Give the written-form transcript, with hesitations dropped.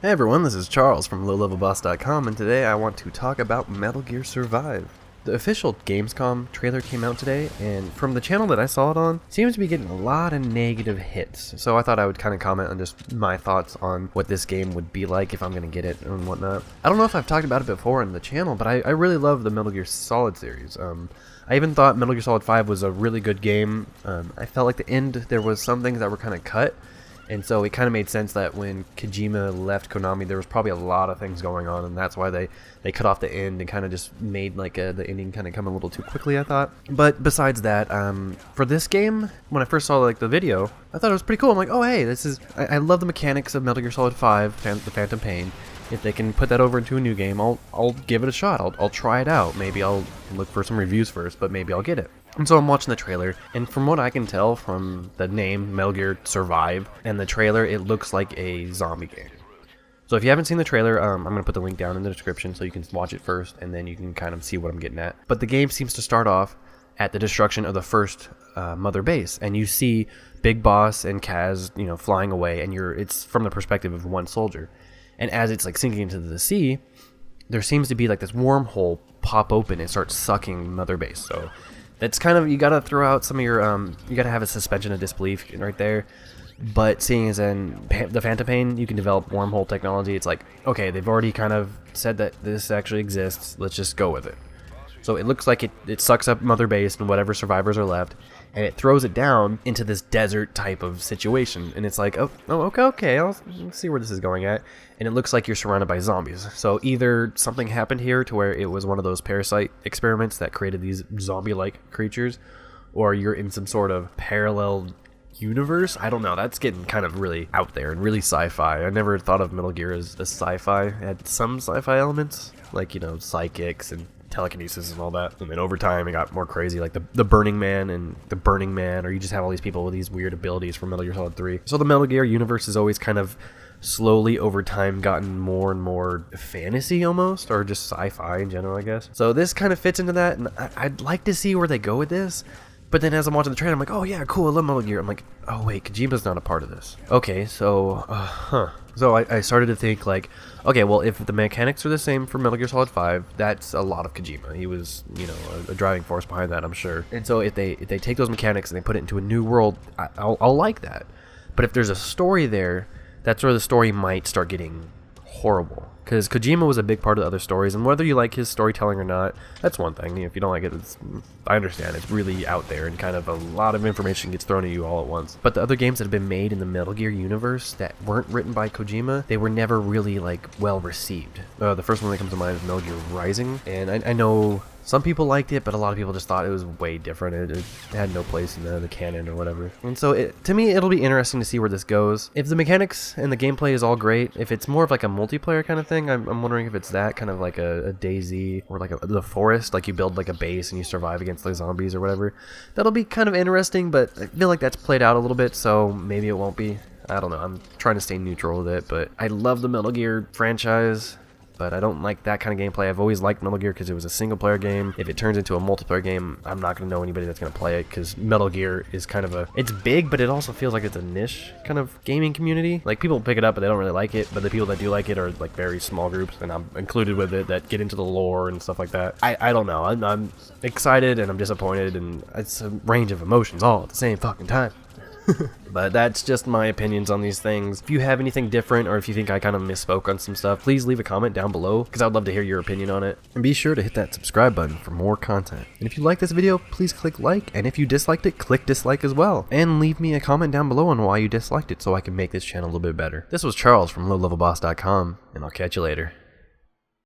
Hey everyone, this is Charles from LowLevelBoss.com, and today I want to talk about Metal Gear Survive. The official Gamescom trailer came out today, and from the channel that I saw it on, it seems to be getting a lot of negative hits. So I thought I would kind of comment on just my thoughts on what this game would be like if I'm going to get it and whatnot. I don't know if I've talked about it before on the channel, but I really love the Metal Gear Solid series. I even thought Metal Gear Solid 5 was a really good game. I felt like the end, there was some things that were kind of cut. And so it kind of made sense that when Kojima left Konami, there was probably a lot of things going on, and that's why they cut off the end and kind of just made like the ending kind of come a little too quickly, I thought. But besides that, for this game, when I first saw like the video, I thought it was pretty cool. I'm like, oh hey, I love the mechanics of Metal Gear Solid 5, the Phantom Pain. If they can put that over into a new game, I'll give it a shot. I'll try it out. Maybe I'll look for some reviews first, but maybe I'll get it. And so I'm watching the trailer, and from what I can tell from the name Metal Gear Survive and the trailer, it looks like a zombie game. So if you haven't seen the trailer, I'm going to put the link down in the description so you can watch it first, and then you can kind of see what I'm getting at. But the game seems to start off at the destruction of the first mother base, and you see Big Boss and Kaz, flying away, and it's from the perspective of one soldier. And as it's like sinking into the sea, there seems to be like this wormhole pop open and start sucking mother base. So that's kind of, you gotta throw out some of your, you gotta have a suspension of disbelief right there. But seeing as in the Phantom Pain, you can develop wormhole technology. It's like, okay, they've already kind of said that this actually exists. Let's just go with it. So it looks like it sucks up mother base and whatever survivors are left, and it throws it down into this desert type of situation. And it's like, oh, okay, I'll see where this is going at. And it looks like you're surrounded by zombies. So either something happened here to where it was one of those parasite experiments that created these zombie-like creatures, or you're in some sort of parallel universe. I don't know. That's getting kind of really out there and really sci-fi. I never thought of Metal Gear as a sci-fi. It had some sci-fi elements, like, psychics and telekinesis and all that, and then over time it got more crazy, like the Burning Man and the Burning Man, or you just have all these people with these weird abilities from Metal Gear Solid 3. So the Metal Gear universe has always kind of slowly over time gotten more and more fantasy almost, or just sci-fi in general, I guess. So this kind of fits into that, and I'd like to see where they go with this. But then as I'm watching the trailer, I'm like, oh yeah, cool, I love Metal Gear. I'm like, oh wait, Kojima's not a part of this. Okay, so, So I started to think like, okay, well, if the mechanics are the same for Metal Gear Solid 5, that's a lot of Kojima. He was, a driving force behind that, I'm sure. And so if they take those mechanics and they put it into a new world, I'll like that. But if there's a story there, that's where the story might start getting horrible. Because Kojima was a big part of the other stories, and whether you like his storytelling or not, that's one thing. If you don't like it, I understand. It's really out there, and kind of a lot of information gets thrown at you all at once. But the other games that have been made in the Metal Gear universe that weren't written by Kojima, they were never really, well received. The first one that comes to mind is Metal Gear Rising, and I know some people liked it, but a lot of people just thought it was way different. It had no place in the canon or whatever. And so to me, it'll be interesting to see where this goes. If the mechanics and the gameplay is all great, if it's more of like a multiplayer kind of thing, I'm wondering if it's that kind of like a DayZ, or like the forest, like you build like a base and you survive against the zombies or whatever. That'll be kind of interesting, but I feel like that's played out a little bit, so maybe it won't be. I don't know. I'm trying to stay neutral with it, but I love the Metal Gear franchise, but I don't like that kind of gameplay. I've always liked Metal Gear because it was a single-player game. If it turns into a multiplayer game, I'm not going to know anybody that's going to play it, because Metal Gear is kind of it's big, but it also feels like it's a niche kind of gaming community. Like, people pick it up, but they don't really like it, but the people that do like it are, like, very small groups, and I'm included with it, that get into the lore and stuff like that. I don't know. I'm excited, and I'm disappointed, and it's a range of emotions all at the same fucking time. But that's just my opinions on these things. If you have anything different, or if you think I kind of misspoke on some stuff, please leave a comment down below, because I'd love to hear your opinion on it. And be sure to hit that subscribe button for more content. And if you like this video, please click like, and if you disliked it, click dislike as well. And leave me a comment down below on why you disliked it, so I can make this channel a little bit better. This was Charles from LowLevelBoss.com, and I'll catch you later.